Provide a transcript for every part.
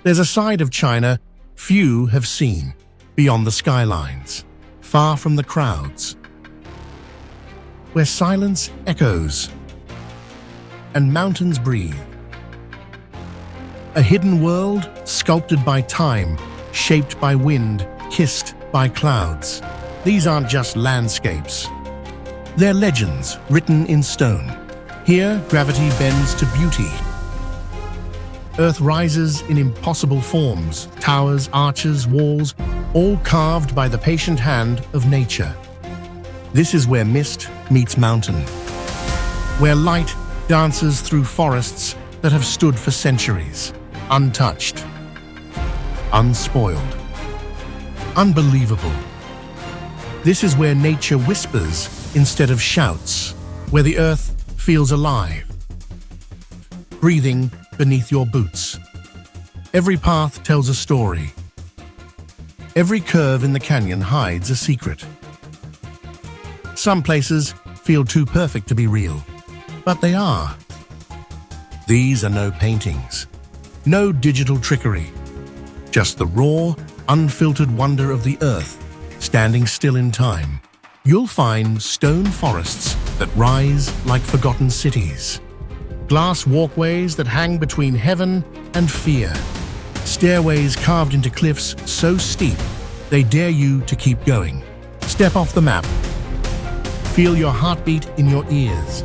There's a side of China few have seen, beyond the skylines, far from the crowds, where silence echoes and mountains breathe. A hidden world sculpted by time, shaped by wind, kissed by clouds. These aren't just landscapes. They're legends written in stone. Here, gravity bends to beauty. Earth rises in impossible forms, towers, arches, walls, all carved by the patient hand of nature. This is where mist meets mountain, where light dances through forests that have stood for centuries, untouched, unspoiled, unbelievable. This is where nature whispers instead of shouts, where the earth feels alive, breathing beneath your boots. Every path tells a story. Every curve in the canyon hides a secret. Some places feel too perfect to be real, but they are. These are no paintings, no digital trickery, just the raw, unfiltered wonder of the earth, standing still in time. You'll find stone forests that rise like forgotten cities, glass walkways that hang between heaven and fear, stairways carved into cliffs so steep they dare you to keep going. Step off the map. Feel your heartbeat in your ears.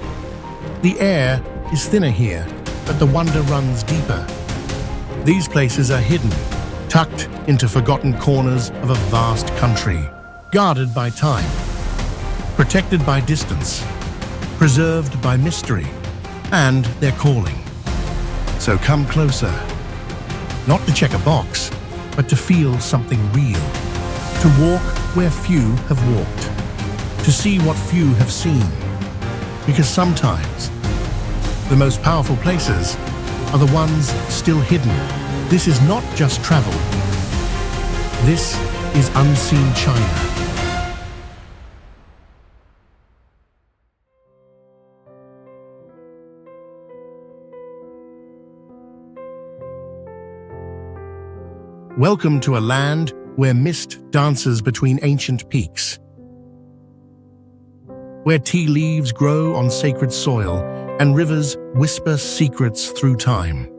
The air is thinner here, but the wonder runs deeper. These places are hidden, tucked into forgotten corners of a vast country, guarded by time, protected by distance, preserved by mystery, and they're calling. So come closer, not to check a box, but to feel something real, to walk where few have walked, to see what few have seen. Because sometimes, the most powerful places are the ones still hidden. This is not just travel. This is unseen China. Welcome to a land where mist dances between ancient peaks, where tea leaves grow on sacred soil and rivers whisper secrets through time.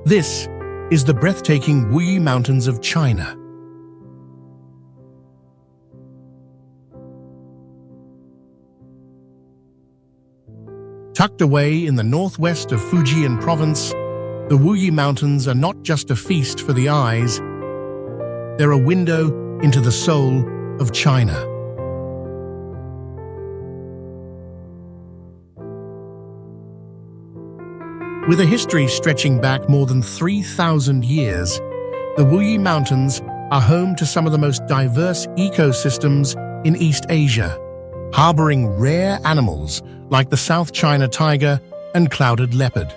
This is the breathtaking Wuyi Mountains of China. Tucked away in the northwest of Fujian province, the Wuyi Mountains are not just a feast for the eyes, they're a window into the soul of China. With a history stretching back more than 3,000 years, the Wuyi Mountains are home to some of the most diverse ecosystems in East Asia, harboring rare animals like the South China tiger and clouded leopard.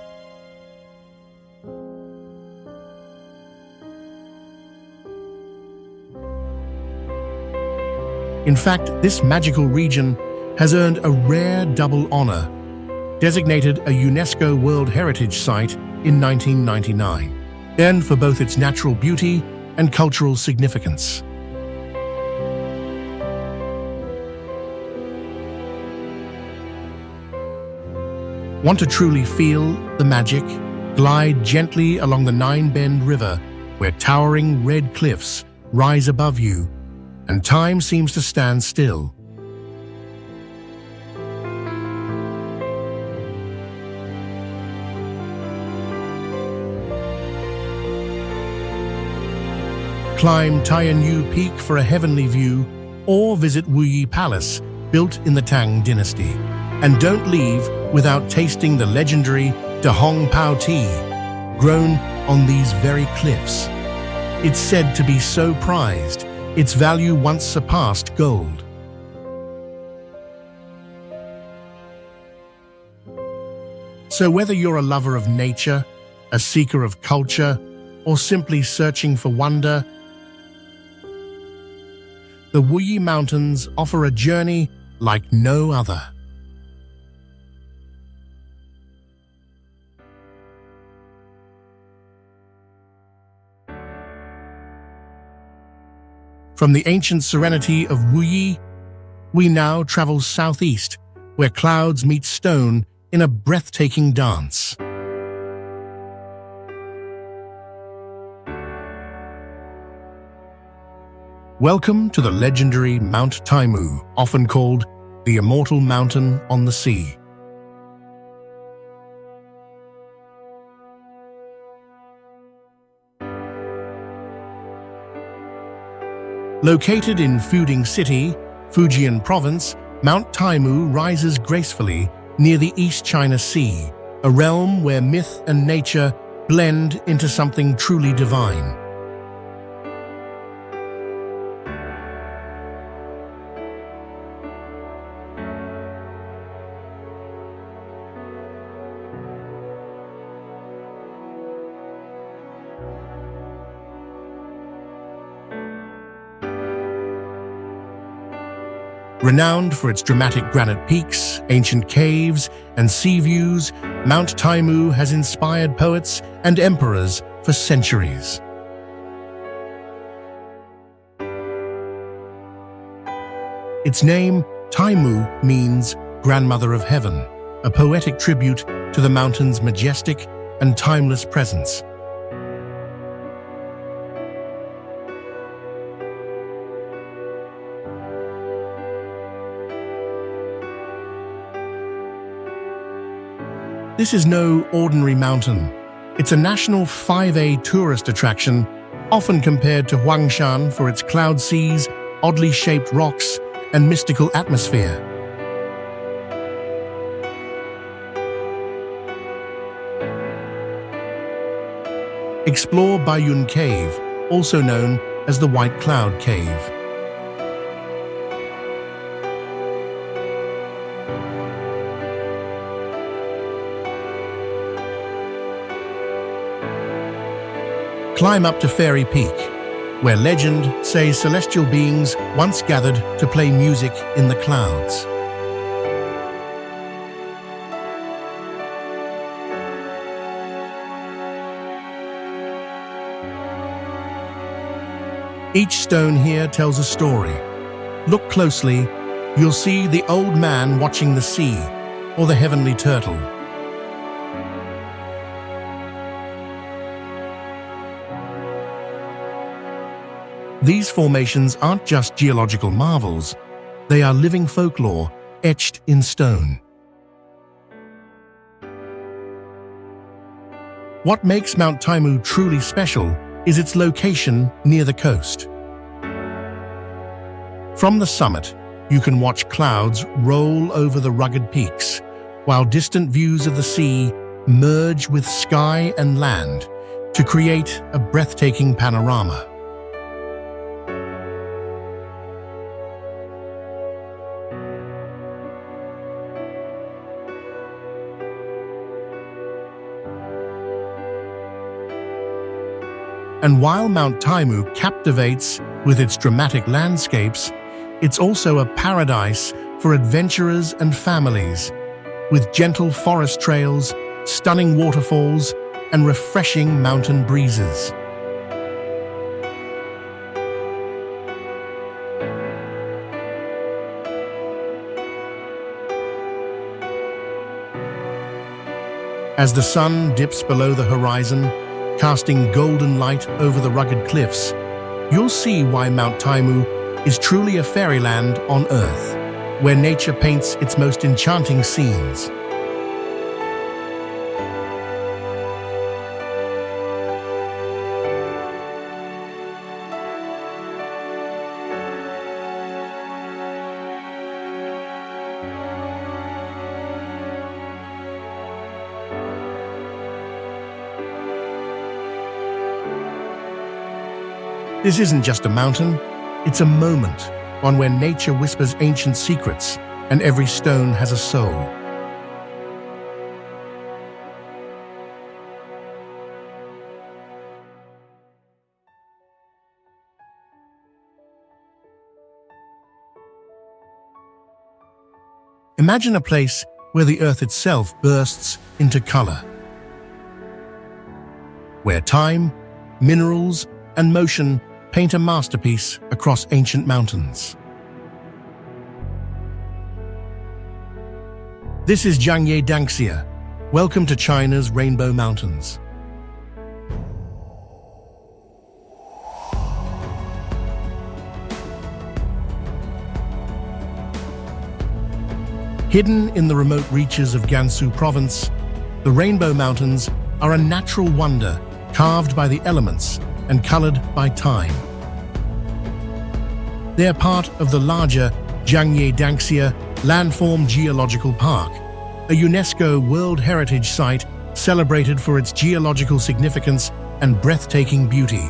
In fact, this magical region has earned a rare double honor, designated a UNESCO World Heritage Site in 1999, and for both its natural beauty and cultural significance. Want to truly feel the magic? Glide gently along the Nine Bend River, where towering red cliffs rise above you, and time seems to stand still. Climb Tianyu Peak for a heavenly view, or visit Wuyi Palace, built in the Tang Dynasty. And don't leave without tasting the legendary Dahong Pao tea, grown on these very cliffs. It's said to be so prized, its value once surpassed gold. So whether you're a lover of nature, a seeker of culture, or simply searching for wonder, the Wuyi Mountains offer a journey like no other. From the ancient serenity of Wuyi, we now travel southeast, where clouds meet stone in a breathtaking dance. Welcome to the legendary Mount Taimu, often called the Immortal Mountain on the Sea. Located in Fuding City, Fujian Province, Mount Taimu rises gracefully near the East China Sea, a realm where myth and nature blend into something truly divine. Renowned for its dramatic granite peaks, ancient caves, and sea views, Mount Taimu has inspired poets and emperors for centuries. Its name, Taimu, means Grandmother of Heaven, a poetic tribute to the mountain's majestic and timeless presence. This is no ordinary mountain. It's a national 5A tourist attraction, often compared to Huangshan for its cloud seas, oddly shaped rocks, and mystical atmosphere. Explore Baiyun Cave, also known as the White Cloud Cave. Climb up to Fairy Peak, where legend says celestial beings once gathered to play music in the clouds. Each stone here tells a story. Look closely, you'll see the old man watching the sea, or the heavenly turtle. These formations aren't just geological marvels, they are living folklore etched in stone. What makes Mount Taimu truly special is its location near the coast. From the summit, you can watch clouds roll over the rugged peaks, while distant views of the sea merge with sky and land to create a breathtaking panorama. And while Mount Taimu captivates with its dramatic landscapes, it's also a paradise for adventurers and families, with gentle forest trails, stunning waterfalls, and refreshing mountain breezes. As the sun dips below the horizon, casting golden light over the rugged cliffs, you'll see why Mount Taimu is truly a fairyland on Earth, where nature paints its most enchanting scenes. This isn't just a mountain, it's a moment, one where nature whispers ancient secrets and every stone has a soul. Imagine a place where the earth itself bursts into color, where time, minerals, and motion paint a masterpiece across ancient mountains. This is Danxia. Welcome to China's Rainbow Mountains. Hidden in the remote reaches of Gansu province, the Rainbow Mountains are a natural wonder carved by the elements and colored by time. They are part of the larger Danxia Landform Geological Park, a UNESCO World Heritage Site celebrated for its geological significance and breathtaking beauty.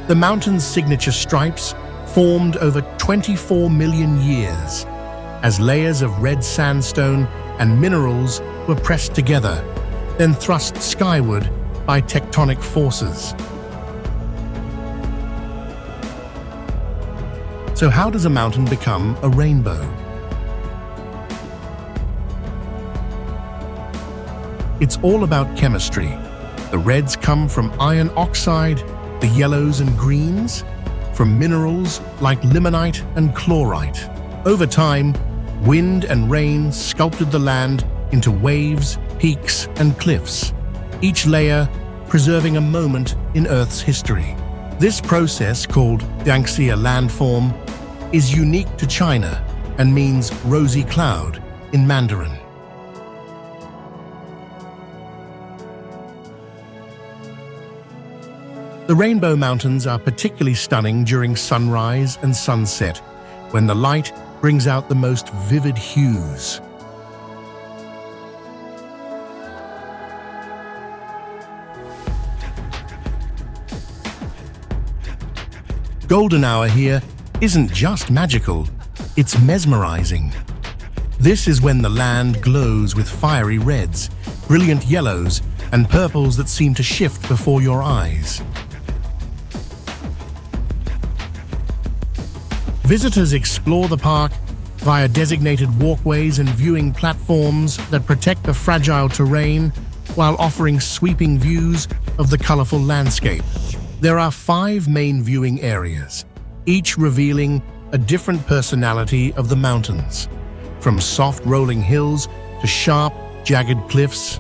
The mountain's signature stripes formed over 24 million years as layers of red sandstone and minerals were pressed together, then thrust skyward by tectonic forces. So how does a mountain become a rainbow? It's all about chemistry. The reds come from iron oxide, the yellows and greens from minerals like limonite and chlorite. Over time, wind and rain sculpted the land into waves, peaks, and cliffs, each layer preserving a moment in Earth's history. This process, called Danxia landform, is unique to China and means rosy cloud in Mandarin. The Rainbow Mountains are particularly stunning during sunrise and sunset, when the light brings out the most vivid hues. Golden hour here isn't just magical, it's mesmerizing. This is when the land glows with fiery reds, brilliant yellows, and purples that seem to shift before your eyes. Visitors explore the park via designated walkways and viewing platforms that protect the fragile terrain while offering sweeping views of the colorful landscape. There are 5 main viewing areas, each revealing a different personality of the mountains, from soft rolling hills to sharp, jagged cliffs.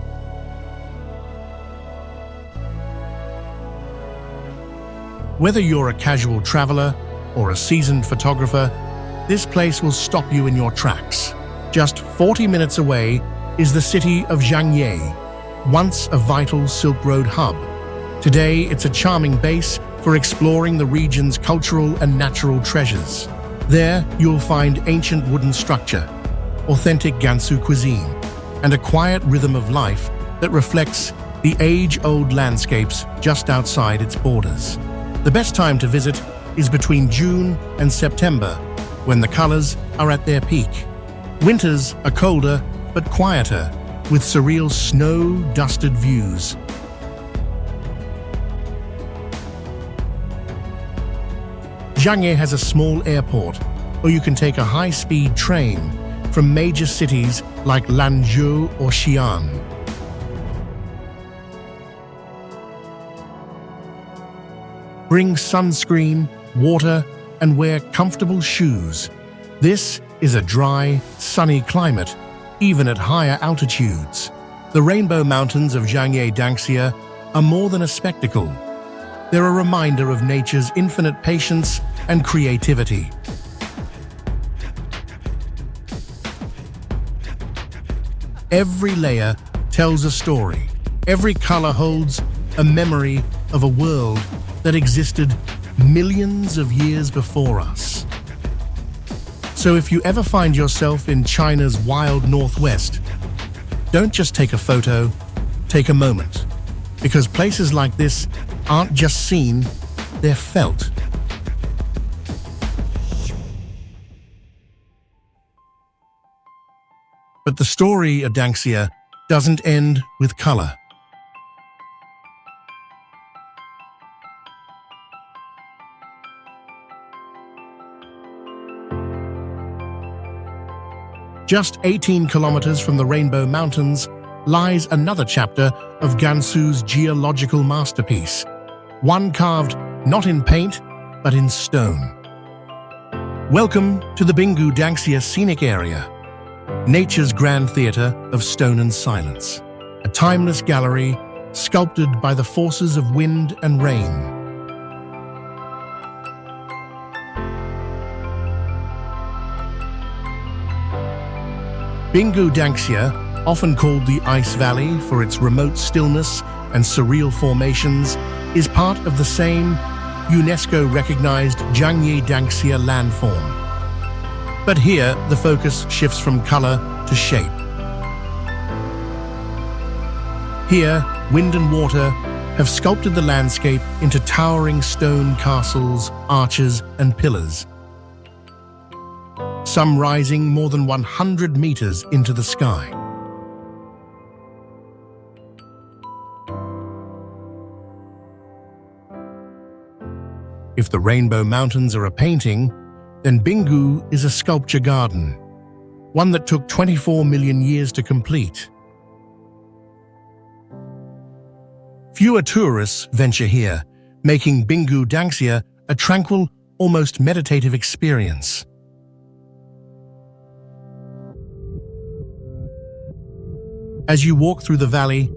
Whether you're a casual traveler or a seasoned photographer, this place will stop you in your tracks. Just 40 minutes away is the city of Zhangjiajie, once a vital Silk Road hub. Today, it's a charming base for exploring the region's cultural and natural treasures. There, you'll find ancient wooden structure, authentic Gansu cuisine, and a quiet rhythm of life that reflects the age-old landscapes just outside its borders. The best time to visit is between June and September, when the colors are at their peak. Winters are colder but quieter, with surreal snow-dusted views. Zhangjiajie has a small airport, or you can take a high-speed train from major cities like Lanzhou or Xi'an. Bring sunscreen, water, and wear comfortable shoes. This is a dry, sunny climate, even at higher altitudes. The Rainbow Mountains of Danxia are more than a spectacle. They're a reminder of nature's infinite patience and creativity. Every layer tells a story. Every color holds a memory of a world that existed millions of years before us. So if you ever find yourself in China's wild northwest, don't just take a photo, take a moment. Because places like this aren't just seen, they're felt. But the story of Danxia doesn't end with color. Just 18 kilometers from the Rainbow Mountains lies another chapter of Gansu's geological masterpiece, one carved not in paint, but in stone. Welcome to the Danxia scenic area, nature's grand theater of stone and silence, a timeless gallery sculpted by the forces of wind and rain. Danxia, often called the Ice Valley for its remote stillness and surreal formations, is part of the same UNESCO-recognized Zhangjiajie landform. But here, the focus shifts from color to shape. Here, wind and water have sculpted the landscape into towering stone castles, arches, and pillars, some rising more than 100 meters into the sky. If the Rainbow Mountains are a painting, then Bingu is a sculpture garden, one that took 24 million years to complete. Fewer tourists venture here, making Danxia a tranquil, almost meditative experience. As you walk through the valley,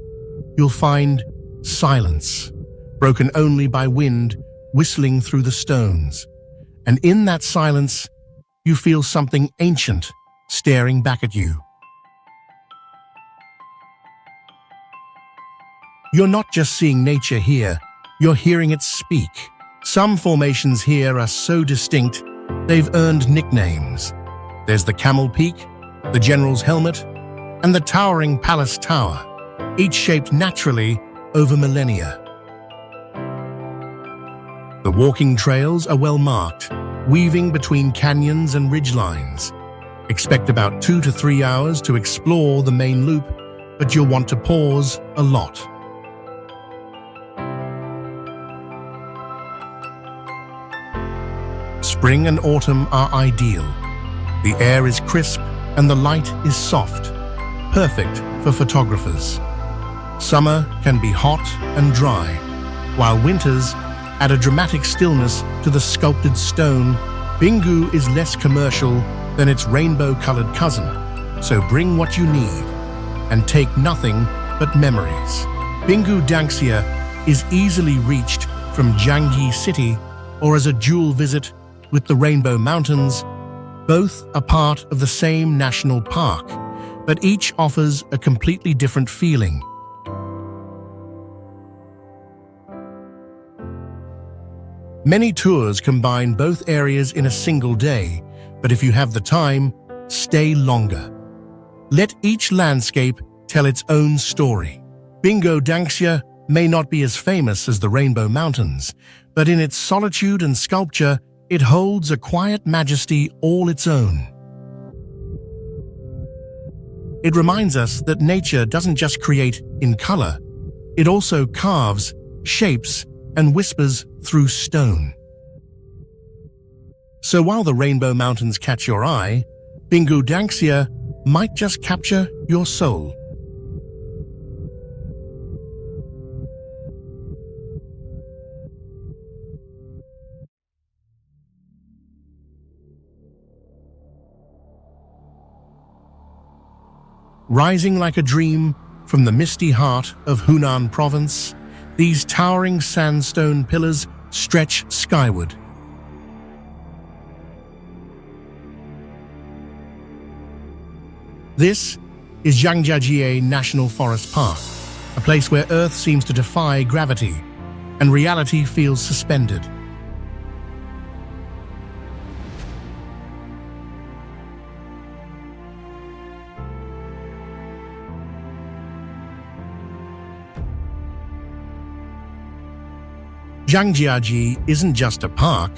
you'll find silence, broken only by wind whistling through the stones. And in that silence, you feel something ancient staring back at you. You're not just seeing nature here, you're hearing it speak. Some formations here are so distinct, they've earned nicknames. There's the Camel Peak, the General's Helmet, and the towering Palace Tower, each shaped naturally over millennia. The walking trails are well marked, weaving between canyons and ridgelines. Expect about 2 to 3 hours to explore the main loop, but you'll want to pause a lot. Spring and autumn are ideal. The air is crisp and the light is soft, perfect for photographers. Summer can be hot and dry, while winters add a dramatic stillness to the sculpted stone. Bingu is less commercial than its rainbow-colored cousin, so bring what you need and take nothing but memories. Danxia is easily reached from Zhangjiajie City or as a dual visit with the Rainbow Mountains. Both are part of the same national park, but each offers a completely different feeling. Many tours combine both areas in a single day, but if you have the time, stay longer. Let each landscape tell its own story. Danxia may not be as famous as the Rainbow Mountains, but in its solitude and sculpture, it holds a quiet majesty all its own. It reminds us that nature doesn't just create in color, it also carves, shapes, and whispers through stone. So while the Rainbow Mountains catch your eye, Danxia might just capture your soul. Rising like a dream from the misty heart of Hunan province, these towering sandstone pillars stretch skyward. This is Zhangjiajie National Forest Park, a place where Earth seems to defy gravity and reality feels suspended. Zhangjiajie isn't just a park,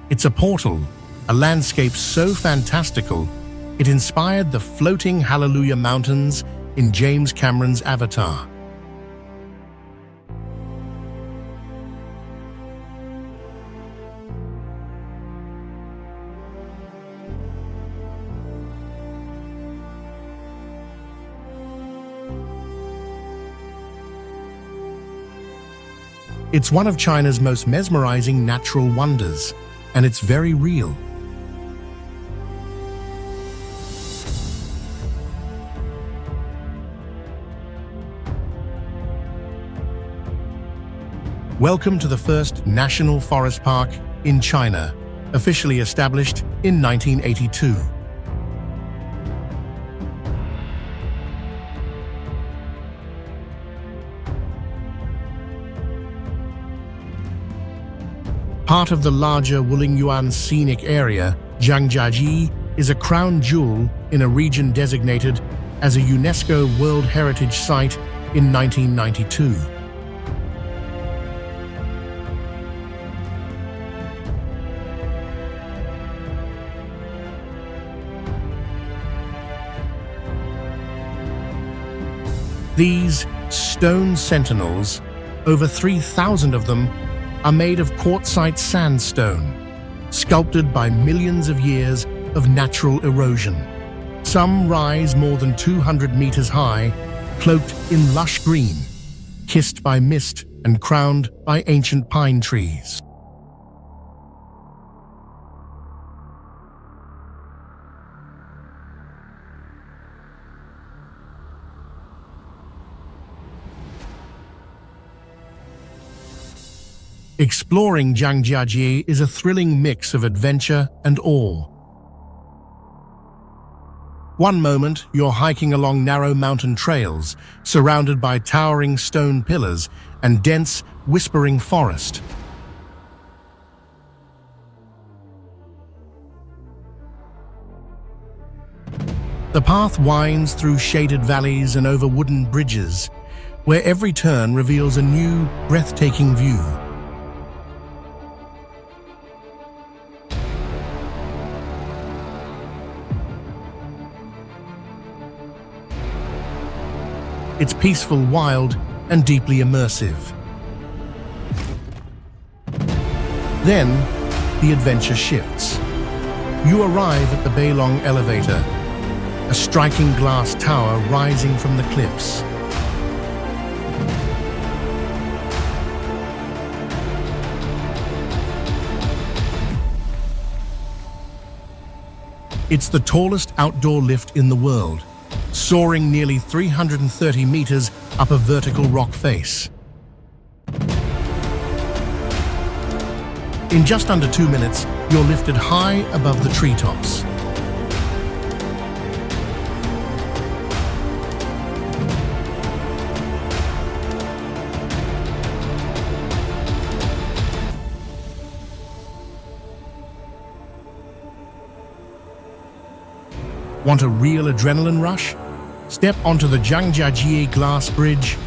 it's a portal, a landscape so fantastical, it inspired the floating Hallelujah Mountains in James Cameron's Avatar. It's one of China's most mesmerizing natural wonders, and it's very real. Welcome to the first national forest park in China, officially established in 1982. Part of the larger Wulingyuan scenic area, Zhangjiajie is a crown jewel in a region designated as a UNESCO World Heritage Site in 1992. These stone sentinels, over 3,000 of them, are made of quartzite sandstone, sculpted by millions of years of natural erosion. Some rise more than 200 meters high, cloaked in lush green, kissed by mist and crowned by ancient pine trees. Exploring Zhangjiajie is a thrilling mix of adventure and awe. One moment, you're hiking along narrow mountain trails, surrounded by towering stone pillars and dense, whispering forest. The path winds through shaded valleys and over wooden bridges, where every turn reveals a new, breathtaking view. It's peaceful, wild, and deeply immersive. Then, the adventure shifts. You arrive at the Beilong Elevator, a striking glass tower rising from the cliffs. It's the tallest outdoor lift in the world, soaring nearly 330 meters up a vertical rock face. In just under 2 minutes, you're lifted high above the treetops. Want a real adrenaline rush? Step onto the Zhangjiajie Glass Bridge,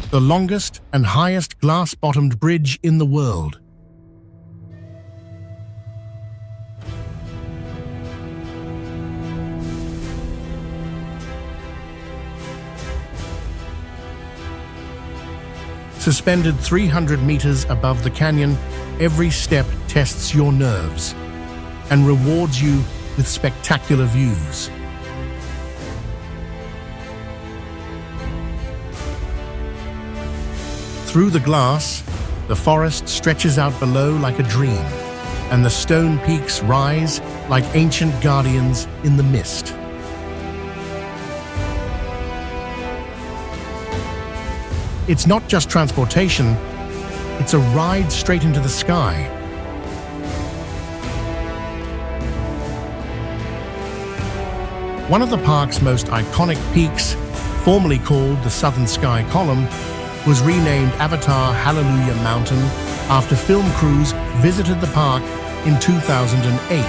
the longest and highest glass-bottomed bridge in the world. Suspended 300 meters above the canyon, every step tests your nerves and rewards you with spectacular views. Through the glass, the forest stretches out below like a dream, and the stone peaks rise like ancient guardians in the mist. It's not just transportation, it's a ride straight into the sky. One of the park's most iconic peaks, formerly called the Southern Sky Column, was renamed Avatar Hallelujah Mountain after film crews visited the park in 2008.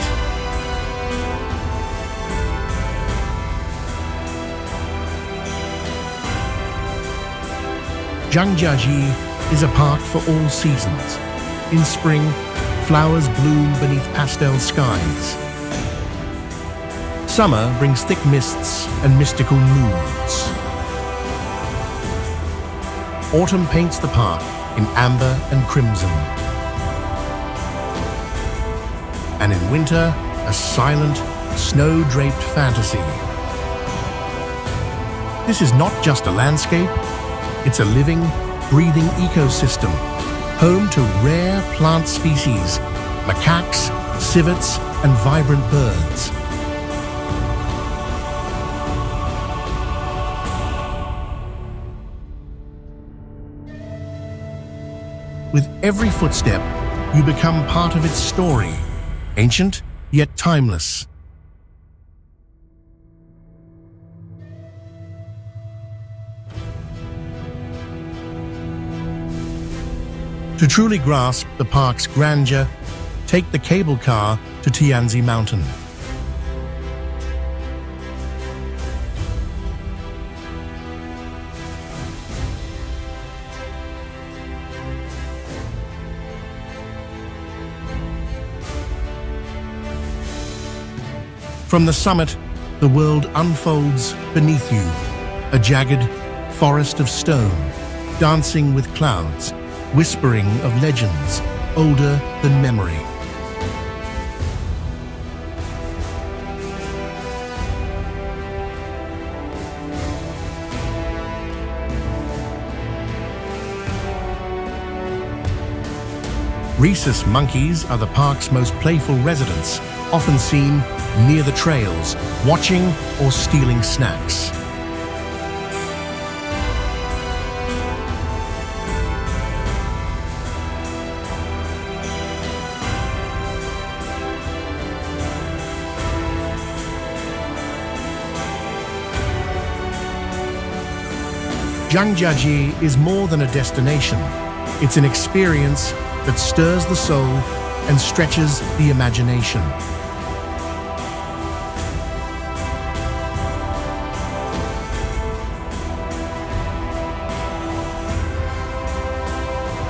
Zhangjiajie is a park for all seasons. In spring, flowers bloom beneath pastel skies. Summer brings thick mists and mystical moods. Autumn paints the park in amber and crimson. And in winter, a silent, snow-draped fantasy. This is not just a landscape, it's a living, breathing ecosystem, home to rare plant species, macaques, civets, and vibrant birds. With every footstep, you become part of its story, ancient yet timeless. To truly grasp the park's grandeur, take the cable car to Tianzi Mountain. From the summit, the world unfolds beneath you, a jagged forest of stone, dancing with clouds, whispering of legends older than memory. Rhesus monkeys are the park's most playful residents, often seen near the trails, watching or stealing snacks. Zhangjiajie is more than a destination. It's an experience that stirs the soul and stretches the imagination.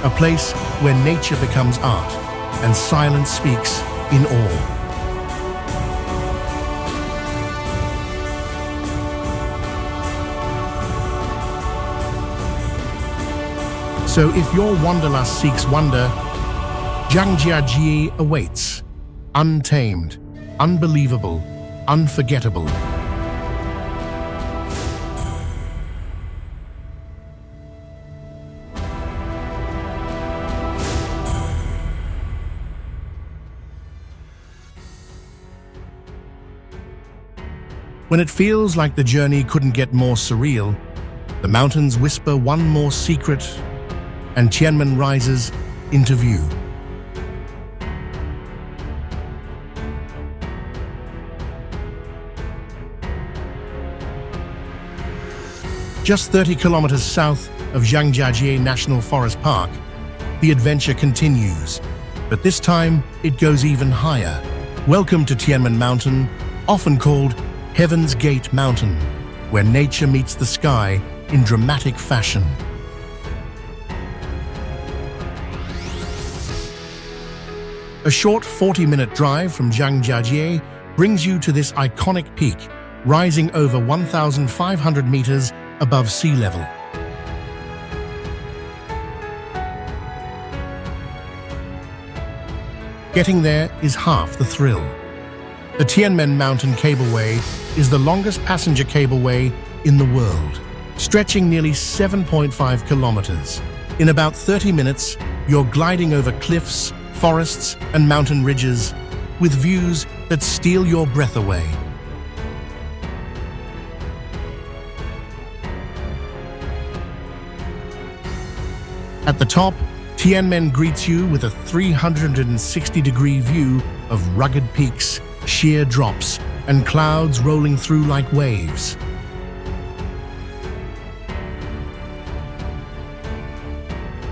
A place where nature becomes art and silence speaks in awe. So if your wanderlust seeks wonder, Zhangjiajie awaits, untamed, unbelievable, unforgettable. When it feels like the journey couldn't get more surreal, the mountains whisper one more secret, and Tianmen rises into view. Just 30 kilometers south of Zhangjiajie National Forest Park, the adventure continues, but this time it goes even higher. Welcome to Tianmen Mountain, often called Heaven's Gate Mountain, where nature meets the sky in dramatic fashion. A short 40-minute drive from Zhangjiajie brings you to this iconic peak, rising over 1,500 meters above sea level. Getting there is half the thrill. The Tianmen Mountain Cableway is the longest passenger cableway in the world, stretching nearly 7.5 kilometers. In about 30 minutes, you're gliding over cliffs, forests, and mountain ridges with views that steal your breath away. At the top, Tianmen greets you with a 360-degree view of rugged peaks, sheer drops, and clouds rolling through like waves.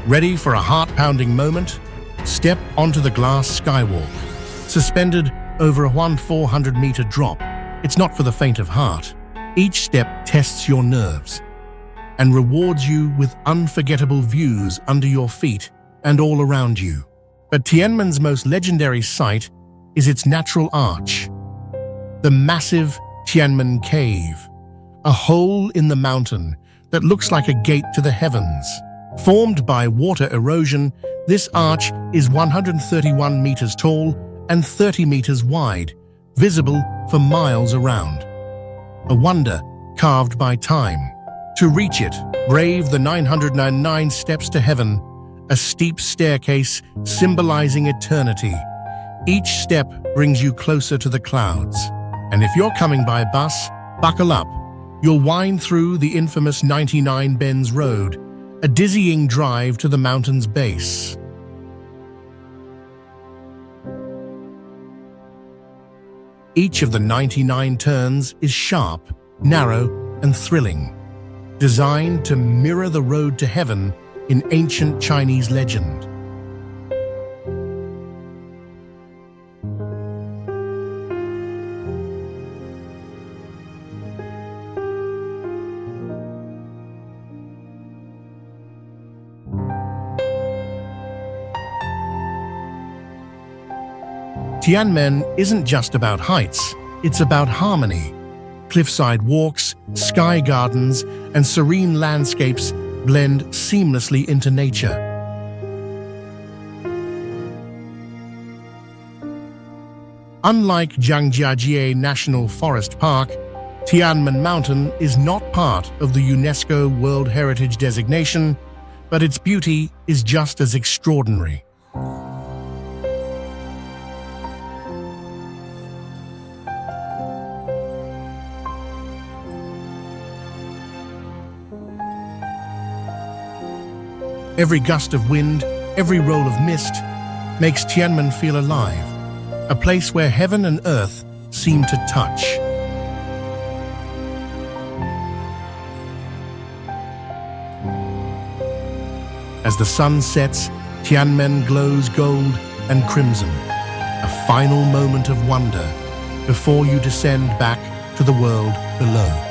Ready for a heart-pounding moment? Step onto the glass skywalk. Suspended over a 400-meter drop, it's not for the faint of heart. Each step tests your nerves and rewards you with unforgettable views under your feet and all around you. But Tianmen's most legendary sight is its natural arch, the massive Tianmen Cave, a hole in the mountain that looks like a gate to the heavens. Formed by water erosion, this arch is 131 meters tall and 30 meters wide, visible for miles around. A wonder carved by time. To reach it, brave the 999 steps to heaven a steep staircase symbolizing eternity. Each step brings you closer to the clouds. And if you're coming by bus, buckle up. You'll wind through the infamous 99 Bends Road, a dizzying drive to the mountain's base. Each of the 99 turns is sharp, narrow, and thrilling, designed to mirror the road to heaven in ancient Chinese legend. Tianmen isn't just about heights, it's about harmony. Cliffside walks, sky gardens, and serene landscapes blend seamlessly into nature. Unlike Zhangjiajie National Forest Park, Tianmen Mountain is not part of the UNESCO World Heritage designation, but its beauty is just as extraordinary. Every gust of wind, every roll of mist, makes Tianmen feel alive, a place where heaven and earth seem to touch. As the sun sets, Tianmen glows gold and crimson, a final moment of wonder before you descend back to the world below.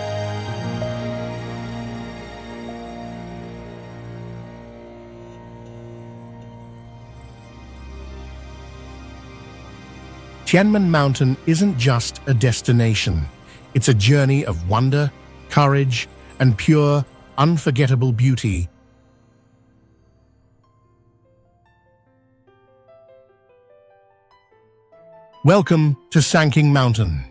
Tianmen Mountain isn't just a destination. It's a journey of wonder, courage, and pure, unforgettable beauty. Welcome to Sanking Mountain,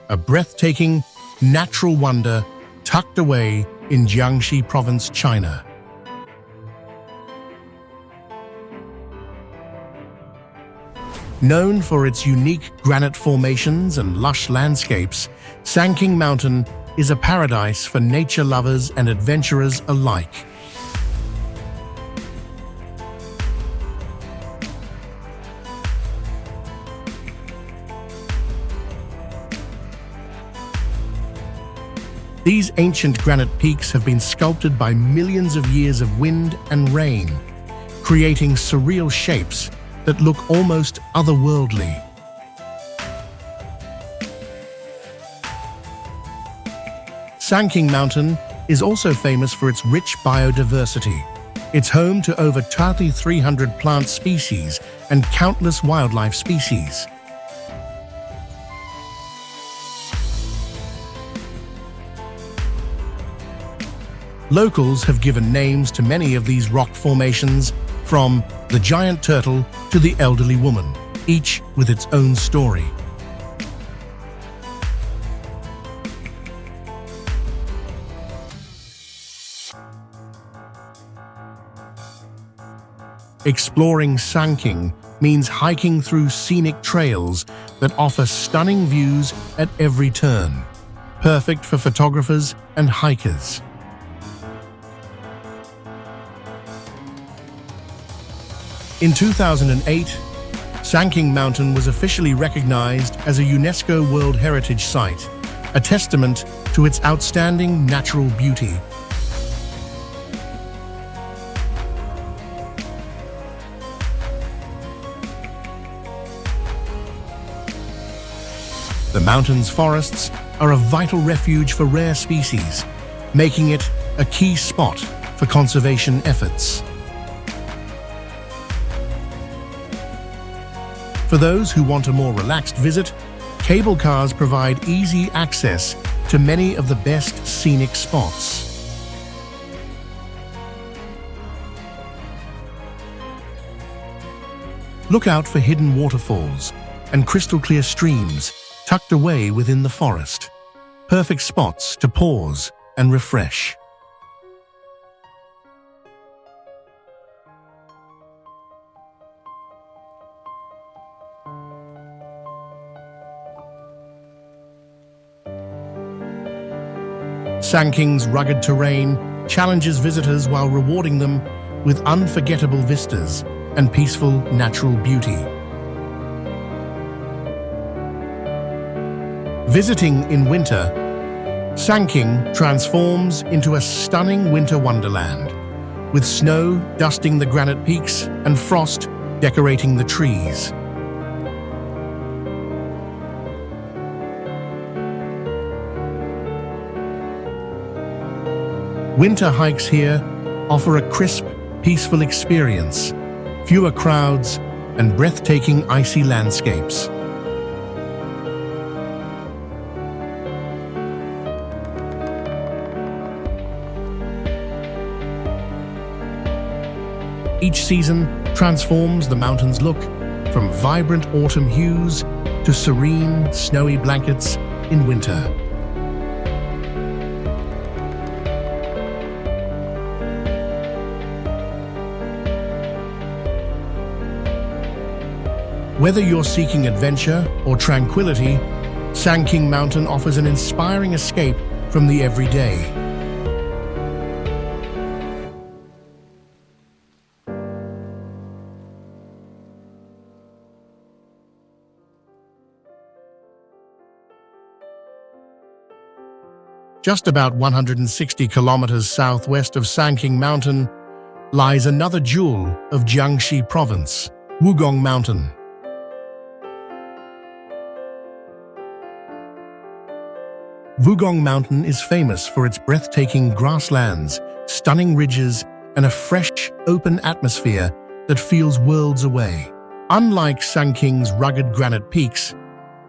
a breathtaking, natural wonder tucked away in Jiangxi Province, China. Known for its unique granite formations and lush landscapes, Sanking Mountain is a paradise for nature lovers and adventurers alike. These ancient granite peaks have been sculpted by millions of years of wind and rain, creating surreal shapes that look almost otherworldly. Sanking Mountain is also famous for its rich biodiversity. It's home to over 3,300 plant species and countless wildlife species. Locals have given names to many of these rock formations, from the giant turtle to the elderly woman, each with its own story. Exploring Sanking means hiking through scenic trails that offer stunning views at every turn, perfect for photographers and hikers. In 2008, Sanking Mountain was officially recognized as a UNESCO World Heritage Site, a testament to its outstanding natural beauty. The mountain's forests are a vital refuge for rare species, making it a key spot for conservation efforts. For those who want a more relaxed visit, cable cars provide easy access to many of the best scenic spots. Look out for hidden waterfalls and crystal-clear streams tucked away within the forest, perfect spots to pause and refresh. Sanking's rugged terrain challenges visitors while rewarding them with unforgettable vistas and peaceful natural beauty. Visiting in winter, Sanking transforms into a stunning winter wonderland, with snow dusting the granite peaks and frost decorating the trees. Winter hikes here offer a crisp, peaceful experience, fewer crowds, and breathtaking icy landscapes. Each season transforms the mountain's look, from vibrant autumn hues to serene, snowy blankets in winter. Whether you're seeking adventure or tranquility, Sanking Mountain offers an inspiring escape from the everyday. Just about 160 kilometers southwest of Sanking Mountain lies another jewel of Jiangxi Province, Wugong Mountain. Wugong Mountain is famous for its breathtaking grasslands, stunning ridges, and a fresh, open atmosphere that feels worlds away. Unlike Sanking's rugged granite peaks,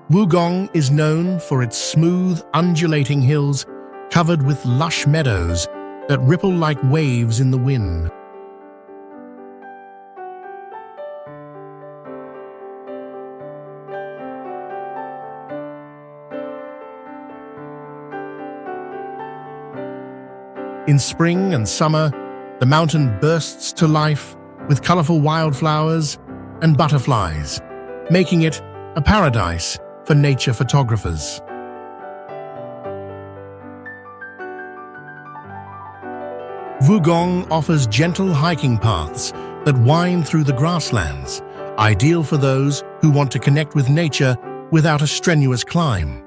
Wugong is known for its smooth, undulating hills covered with lush meadows that ripple like waves in the wind. In spring and summer, the mountain bursts to life with colorful wildflowers and butterflies, making it a paradise for nature photographers. Wugong offers gentle hiking paths that wind through the grasslands, ideal for those who want to connect with nature without a strenuous climb.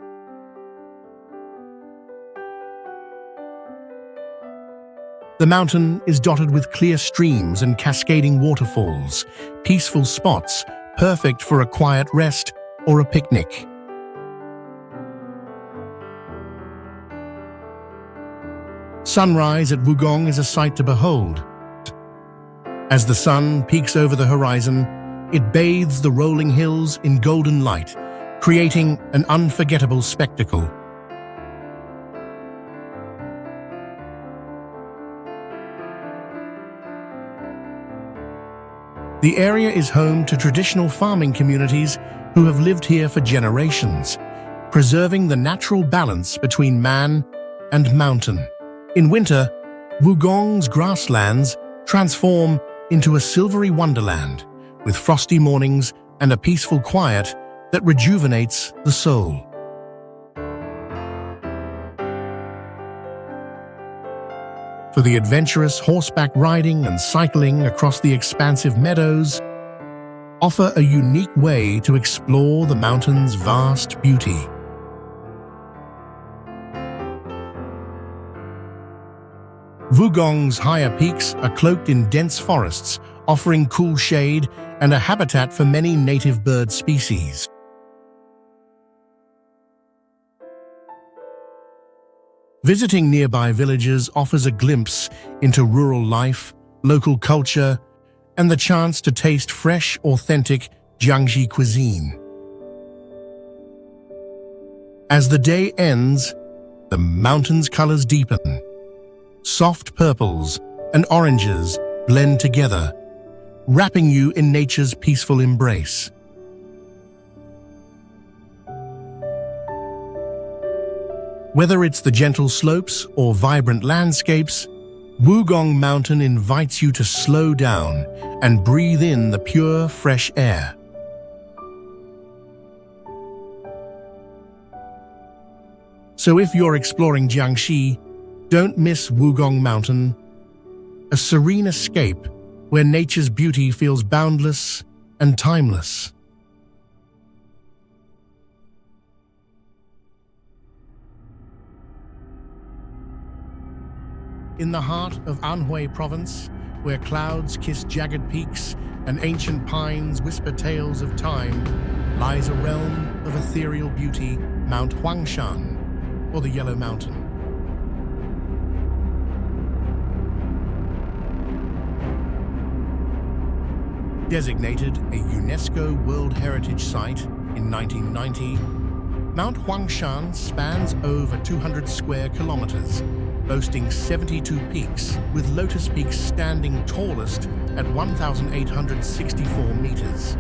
The mountain is dotted with clear streams and cascading waterfalls, peaceful spots perfect for a quiet rest or a picnic. Sunrise at Wugong is a sight to behold. As the sun peeks over the horizon, it bathes the rolling hills in golden light, creating an unforgettable spectacle. The area is home to traditional farming communities who have lived here for generations, preserving the natural balance between man and mountain. In winter, Wugong's grasslands transform into a silvery wonderland, with frosty mornings and a peaceful quiet that rejuvenates the soul. For the adventurous, horseback riding and cycling across the expansive meadows offer a unique way to explore the mountain's vast beauty. Wugong's higher peaks are cloaked in dense forests, offering cool shade and a habitat for many native bird species. Visiting nearby villages offers a glimpse into rural life, local culture, and the chance to taste fresh, authentic Jiangxi cuisine. As the day ends, the mountain's colors deepen. Soft purples and oranges blend together, wrapping you in nature's peaceful embrace. Whether it's the gentle slopes or vibrant landscapes, Wugong Mountain invites you to slow down and breathe in the pure, fresh air. So if you're exploring Jiangxi, Don't miss Wugong Mountain, a serene escape where nature's beauty feels boundless and timeless. In the heart of Anhui Province, where clouds kiss jagged peaks and ancient pines whisper tales of time, lies a realm of ethereal beauty, Mount Huangshan, or the Yellow Mountain. Designated a UNESCO World Heritage Site in 1990, Mount Huangshan spans over 200 square kilometers, boasting 72 peaks, with Lotus Peak standing tallest at 1,864 meters.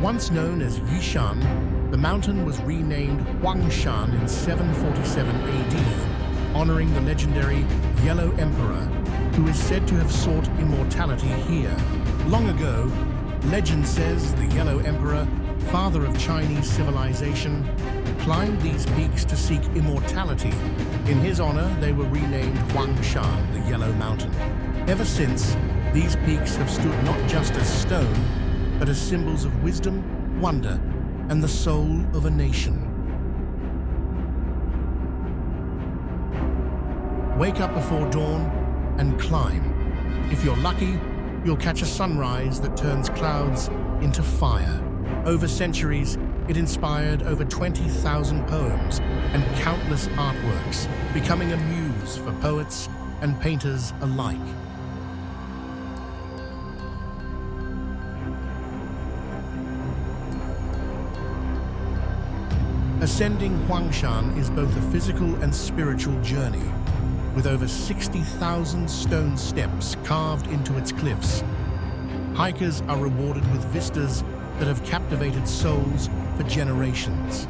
Once known as Yishan, the mountain was renamed Huangshan in 747 AD, honoring the legendary Yellow Emperor, who is said to have sought immortality here. Long ago, legend says the Yellow Emperor, father of Chinese civilization, climbed these peaks to seek immortality. In his honor, they were renamed Huangshan, the Yellow Mountain. Ever since, these peaks have stood not just as stone, but as symbols of wisdom, wonder, and the soul of a nation. Wake up before dawn and climb. If you're lucky, you'll catch a sunrise that turns clouds into fire. Over centuries, it inspired over 20,000 poems and countless artworks, becoming a muse for poets and painters alike. Ascending Huangshan is both a physical and spiritual journey, with over 60,000 stone steps carved into its cliffs. Hikers are rewarded with vistas that have captivated souls for generations.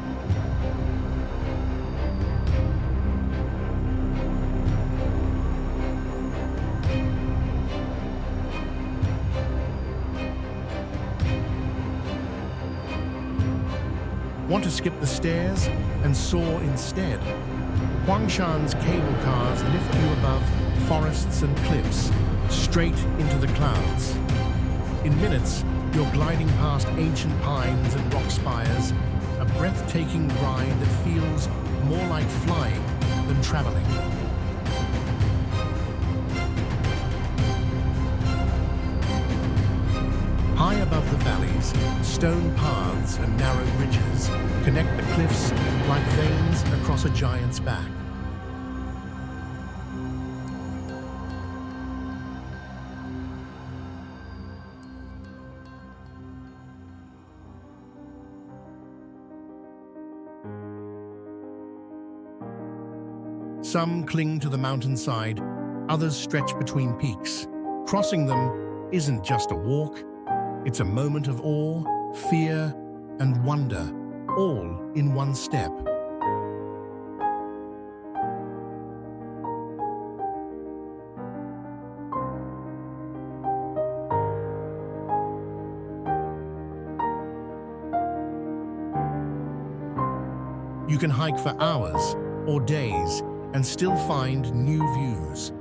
Want to skip the stairs and soar instead? Huangshan's cable cars lift you above forests and cliffs, straight into the clouds. In minutes, you're gliding past ancient pines and rock spires, a breathtaking ride that feels more like flying than traveling. High above the valleys, stone paths and narrow ridges connect the cliffs like veins across a giant's back. Some cling to the mountainside, others stretch between peaks. Crossing them isn't just a walk, it's a moment of awe, fear, and wonder, all in one step. You can hike for hours or days and still find new views.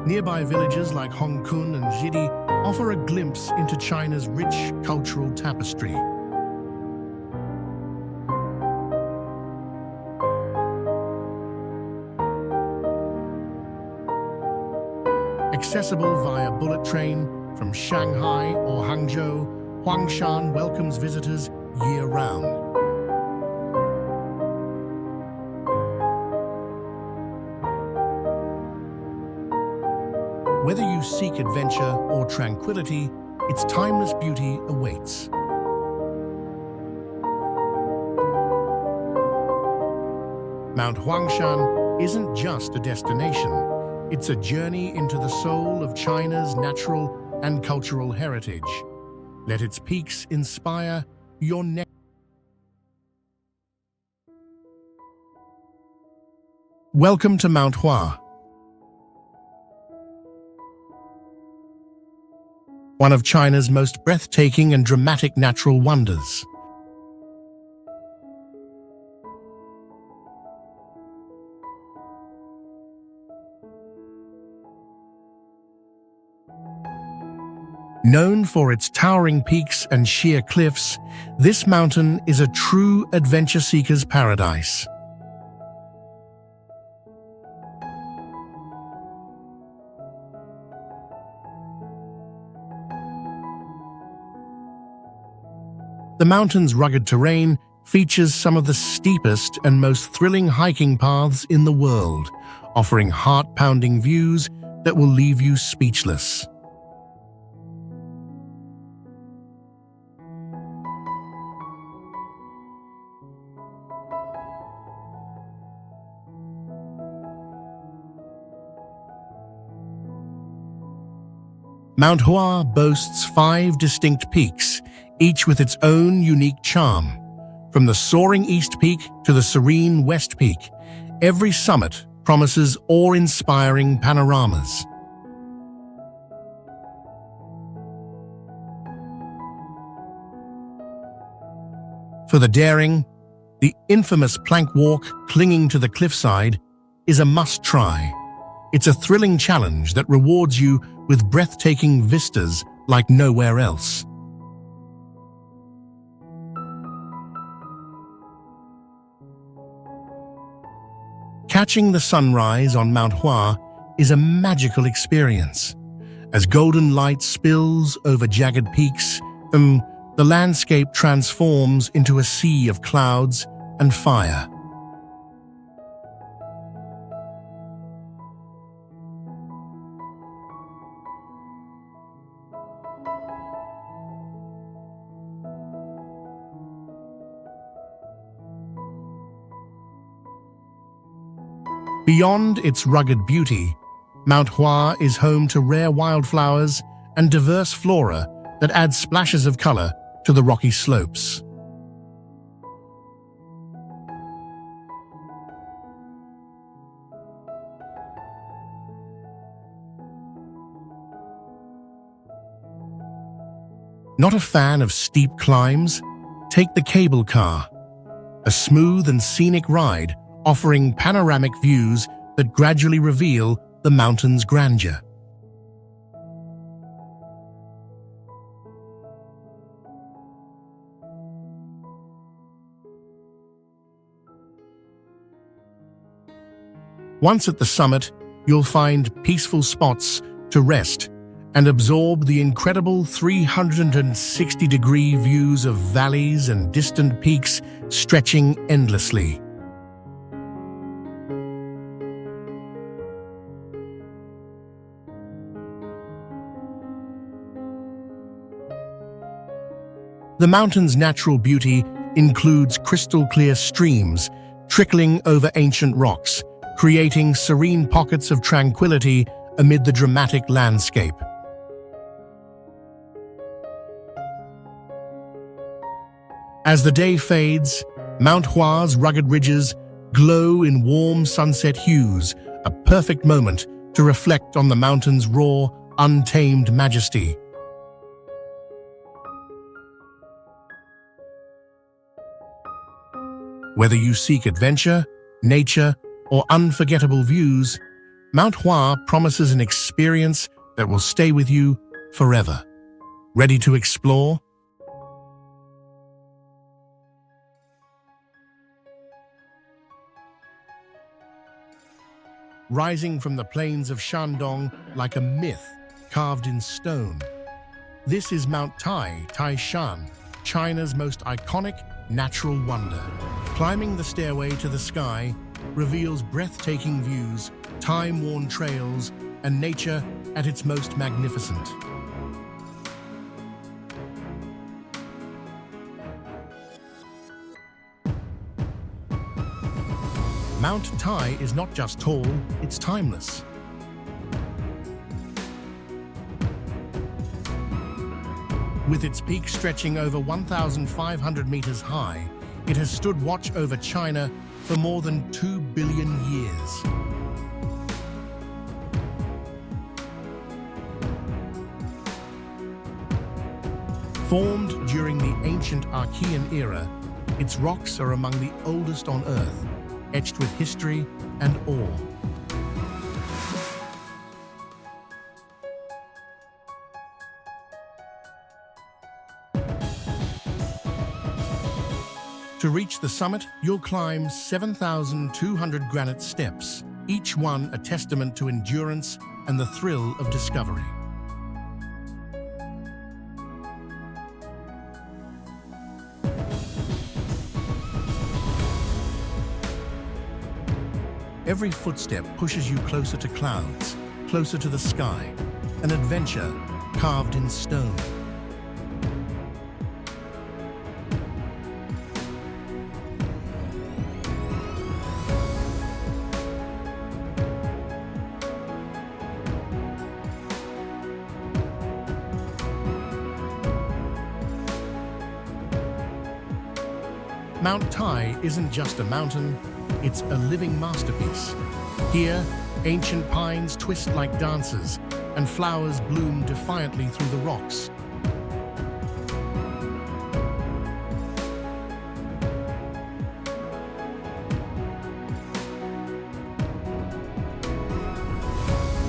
Nearby villages like Hongkun and Jidi offer a glimpse into China's rich cultural tapestry. Accessible via bullet train from Shanghai or Hangzhou, Huangshan welcomes visitors year-round. Whether you seek adventure or tranquility, its timeless beauty awaits. Mount Huangshan isn't just a destination. It's a journey into the soul of China's natural and cultural heritage. Let its peaks inspire your next. Welcome to Mount Hua. one of China's most breathtaking and dramatic natural wonders. Known for its towering peaks and sheer cliffs, this mountain is a true adventure seeker's paradise. The mountain's rugged terrain features some of the steepest and most thrilling hiking paths in the world, offering heart-pounding views that will leave you speechless. Mount Hua boasts 5 distinct peaks, each with its own unique charm. From the soaring East Peak to the serene West Peak, every summit promises awe-inspiring panoramas. For the daring, the infamous plank walk clinging to the cliffside is a must-try. It's a thrilling challenge that rewards you with breathtaking vistas like nowhere else. Catching the sunrise on Mount Hua is a magical experience. As golden light spills over jagged peaks, the landscape transforms into a sea of clouds and fire. Beyond its rugged beauty, Mount Hua is home to rare wildflowers and diverse flora that add splashes of color to the rocky slopes. Not a fan of steep climbs? Take the cable car, a smooth and scenic ride offering panoramic views that gradually reveal the mountain's grandeur. Once at the summit, you'll find peaceful spots to rest and absorb the incredible 360-degree views of valleys and distant peaks stretching endlessly. The mountain's natural beauty includes crystal-clear streams trickling over ancient rocks, creating serene pockets of tranquility amid the dramatic landscape. As the day fades, Mount Hua's rugged ridges glow in warm sunset hues, a perfect moment to reflect on the mountain's raw, untamed majesty. Whether you seek adventure, nature, or unforgettable views, Mount Hua promises an experience that will stay with you forever. Ready to explore? Rising from the plains of Shandong like a myth carved in stone, this is Mount Taishan, China's most iconic natural wonder. Climbing the stairway to the sky reveals breathtaking views, time-worn trails, and nature at its most magnificent. Mount Tai is not just tall, it's timeless. With its peak stretching over 1,500 meters high, it has stood watch over China for more than 2 billion years. Formed during the ancient Archean era, its rocks are among the oldest on Earth, etched with history and awe. To reach the summit, you'll climb 7,200 granite steps, each one a testament to endurance and the thrill of discovery. Every footstep pushes you closer to clouds, closer to the sky, an adventure carved in stone. Mount Tai isn't just a mountain, it's a living masterpiece. Here, ancient pines twist like dancers, and flowers bloom defiantly through the rocks.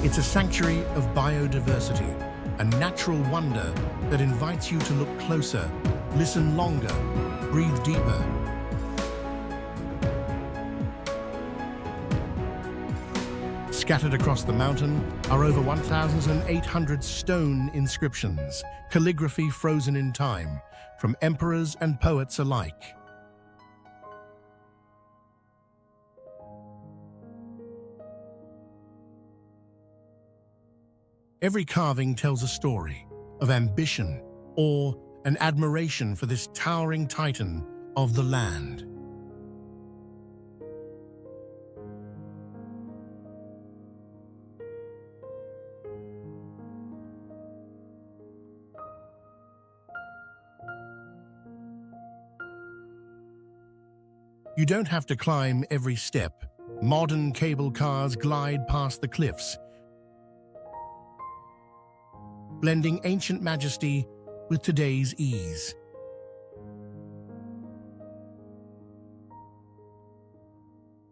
It's a sanctuary of biodiversity, a natural wonder that invites you to look closer, listen longer, breathe deeper. Scattered across the mountain are over 1,800 stone inscriptions, calligraphy frozen in time, from emperors and poets alike. Every carving tells a story of ambition, awe, and admiration for this towering titan of the land. You don't have to climb every step. Modern cable cars glide past the cliffs, blending ancient majesty with today's ease.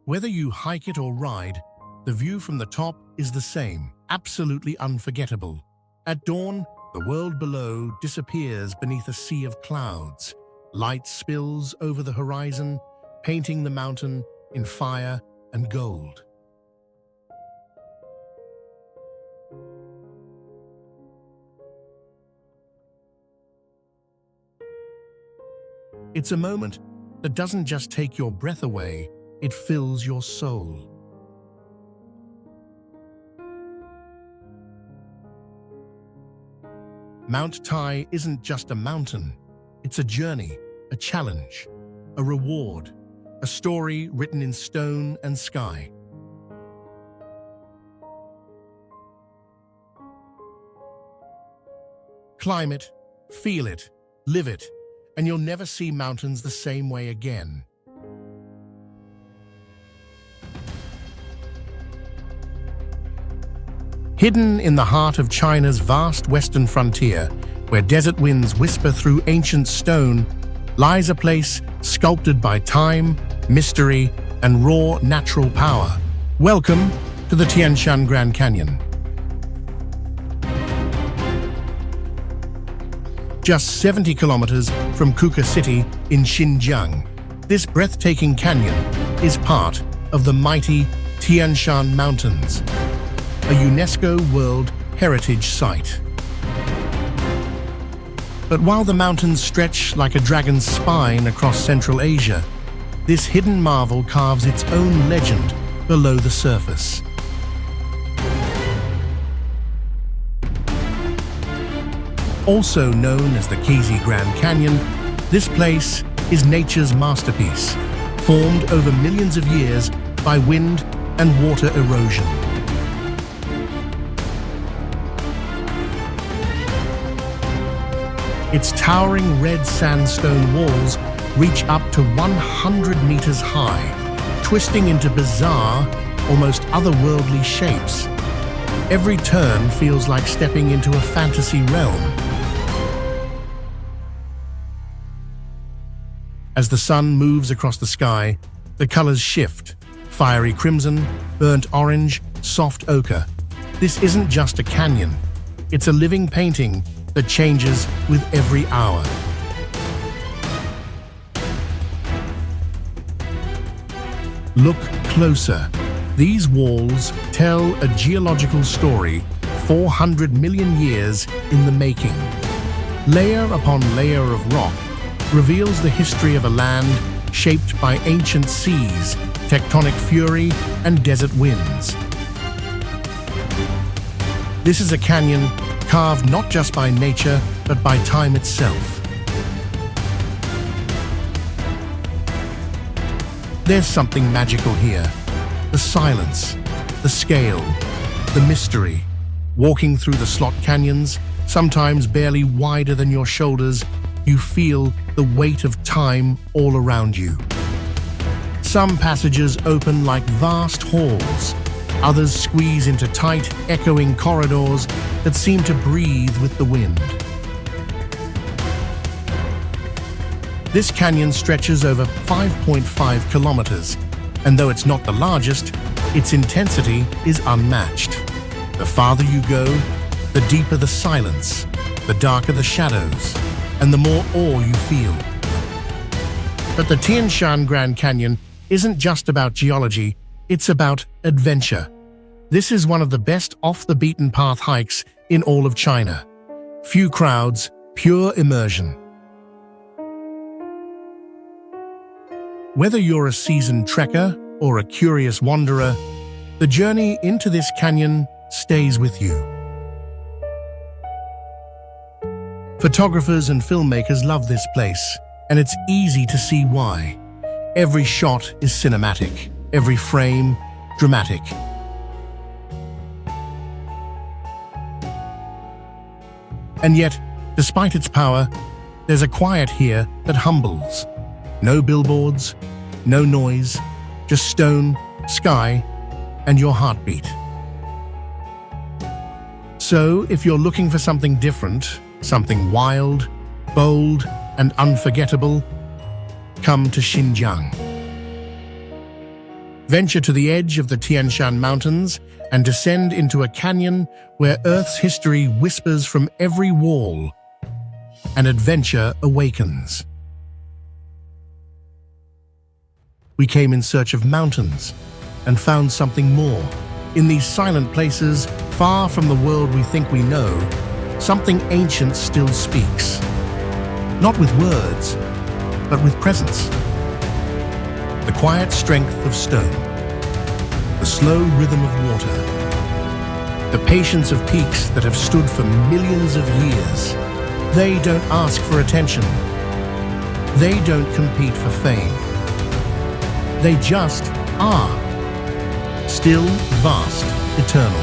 Whether you hike it or ride, the view from the top is the same, absolutely unforgettable. At dawn, the world below disappears beneath a sea of clouds. Light spills over the horizon, painting the mountain in fire and gold. It's a moment that doesn't just take your breath away, it fills your soul. Mount Tai isn't just a mountain, it's a journey, a challenge, a reward, a story written in stone and sky. Climb it, feel it, live it, and you'll never see mountains the same way again. Hidden in the heart of China's vast western frontier, where desert winds whisper through ancient stone, lies a place sculpted by time, mystery, and raw natural power. Welcome to the Tian Shan Grand Canyon. Just 70 kilometers from Kuka City in Xinjiang, this breathtaking canyon is part of the mighty Tian Shan Mountains, a UNESCO World Heritage Site. But while the mountains stretch like a dragon's spine across Central Asia, this hidden marvel carves its own legend below the surface. Also known as the Kizi Grand Canyon, this place is nature's masterpiece, formed over millions of years by wind and water erosion. Its towering red sandstone walls reach up to 100 meters high, twisting into bizarre, almost otherworldly shapes. Every turn feels like stepping into a fantasy realm. As the sun moves across the sky, the colors shift: fiery crimson, burnt orange, soft ochre. This isn't just a canyon. It's a living painting that changes with every hour. Look closer. These walls tell a geological story 400 million years in the making. Layer upon layer of rock reveals the history of a land shaped by ancient seas, tectonic fury, and desert winds. This is a canyon carved not just by nature, but by time itself. There's something magical here. The silence, the scale, the mystery. Walking through the slot canyons, sometimes barely wider than your shoulders, you feel the weight of time all around you. Some passages open like vast halls. Others squeeze into tight, echoing corridors that seem to breathe with the wind. This canyon stretches over 5.5 kilometers, and though it's not the largest, its intensity is unmatched. The farther you go, the deeper the silence, the darker the shadows, and the more awe you feel. But the Tian Shan Grand Canyon isn't just about geology, it's about adventure. This is one of the best off-the-beaten-path hikes in all of China. Few crowds, pure immersion. Whether you're a seasoned trekker or a curious wanderer, the journey into this canyon stays with you. Photographers and filmmakers love this place, and it's easy to see why. Every shot is cinematic, every frame dramatic. And yet, despite its power, there's a quiet here that humbles. No billboards, no noise, just stone, sky, and your heartbeat. So, if you're looking for something different, something wild, bold, and unforgettable, come to Xinjiang. Venture to the edge of the Tian Shan Mountains and descend into a canyon where Earth's history whispers from every wall, and adventure awakens. We came in search of mountains and found something more. In these silent places, far from the world we think we know, something ancient still speaks. Not with words, but with presence. The quiet strength of stone, the slow rhythm of water, the patience of peaks that have stood for millions of years. They don't ask for attention. They don't compete for fame. They just are. Still, vast, eternal.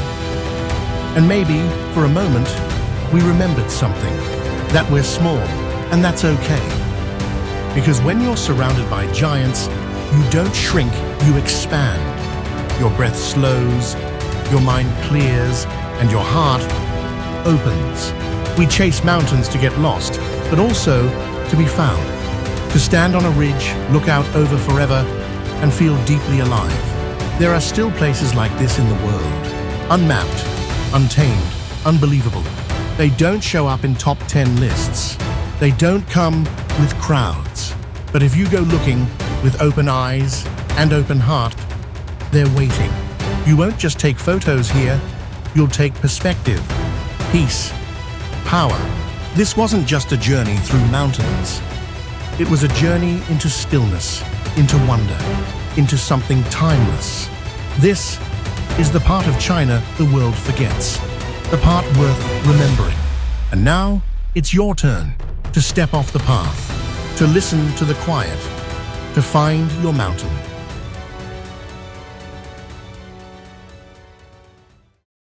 And maybe, for a moment, we remembered something. That we're small, and that's okay. Because when you're surrounded by giants, you don't shrink, you expand. Your breath slows, your mind clears, and your heart opens. We chase mountains to get lost, but also to be found. To stand on a ridge, look out over forever, and feel deeply alive. There are still places like this in the world. Unmapped, untamed, unbelievable. They don't show up in top 10 lists. They don't come with crowds. But if you go looking with open eyes and open heart, they're waiting. You won't just take photos here, you'll take perspective, peace, power. This wasn't just a journey through mountains. It was a journey into stillness, into wonder, into something timeless. This is the part of China the world forgets, the part worth remembering. And now, it's your turn to step off the path, to listen to the quiet, to find your mountain.